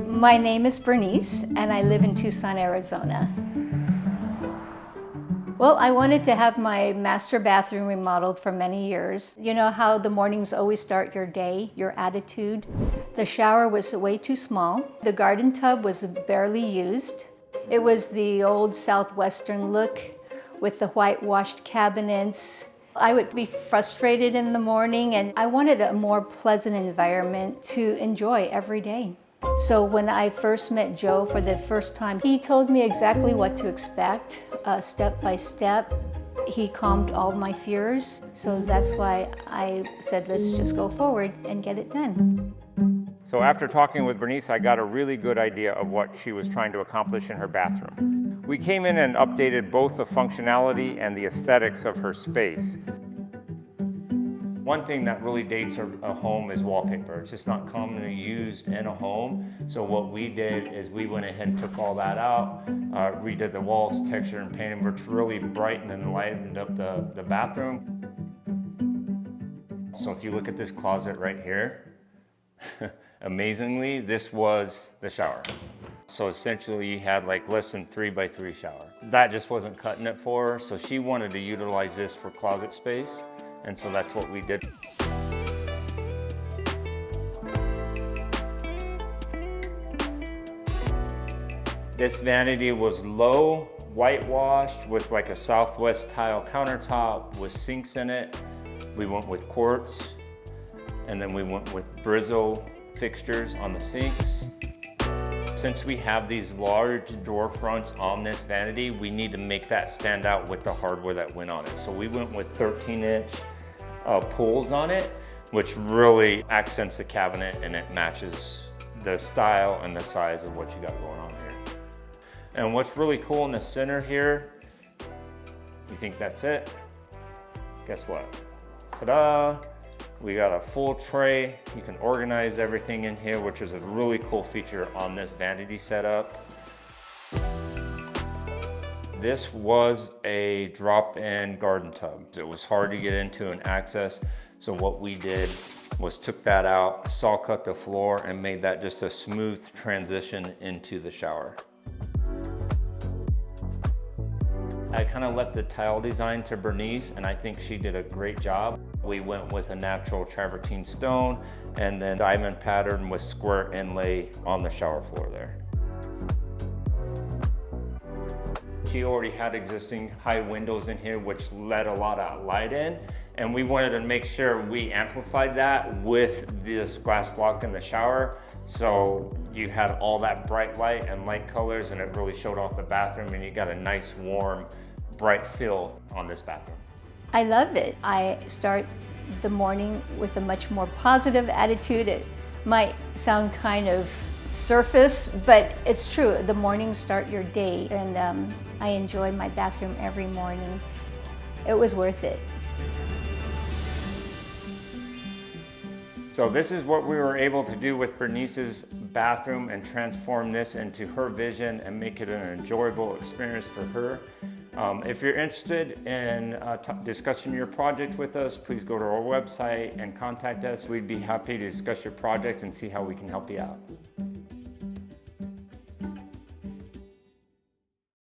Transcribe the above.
My name is Bernice, and I live in Tucson, Arizona. Well, I wanted to have my master bathroom remodeled for many years. You know how the mornings always start your day, your attitude? The shower was way too small. The garden tub was barely used. It was the old Southwestern look with the whitewashed cabinets. I would be frustrated in the morning, and I wanted a more pleasant environment to enjoy every day. So when I first met Joe for the first time, he told me exactly what to expect, step by step. He calmed all my fears, so that's why I said, let's just go forward and get it done. So after talking with Bernice, I got a really good idea of what she was trying to accomplish in her bathroom. We came in and updated both the functionality and the aesthetics of her space. One thing that really dates a home is wallpaper. It's just not commonly used in a home. So what we did is we went ahead and took all that out, redid the walls, texture and painted, which really brightened and lightened up the bathroom. So if you look at this closet right here, amazingly, this was the shower. So essentially you had like less than 3x3 shower. That just wasn't cutting it for her, so she wanted to utilize this for closet space. And so that's what we did. This vanity was low, whitewashed with like a Southwest tile countertop with sinks in it. We went with quartz, and then we went with Brizzo fixtures on the sinks. Since we have these large door fronts on this vanity, we need to make that stand out with the hardware that went on it. So we went with 13-inch pulls on it, which really accents the cabinet and it matches the style and the size of what you got going on here. And what's really cool in the center here, you think that's it? Guess what? Ta-da! We got a full tray. You can organize everything in here, which is a really cool feature on this vanity setup. This was a drop-in garden tub. It was hard to get into and access. So what we did was took that out, saw cut the floor, and made that just a smooth transition into the shower. I kind of left the tile design to Bernice, and I think she did a great job. We went with a natural travertine stone and then diamond pattern with square inlay on the shower floor there. She already had existing high windows in here, which let a lot of light in. And we wanted to make sure we amplified that with this glass block in the shower. So you had all that bright light and light colors, and it really showed off the bathroom, and you got a nice, warm, bright feel on this bathroom. I love it. I start the morning with a much more positive attitude. It might sound kind of surface, but it's true. The mornings start your day, and I enjoy my bathroom every morning. It was worth it. So this is what we were able to do with Bernice's bathroom and transform this into her vision and make it an enjoyable experience for her. If you're interested in discussing your project with us, please go to our website and contact us. We'd be happy to discuss your project and see how we can help you out.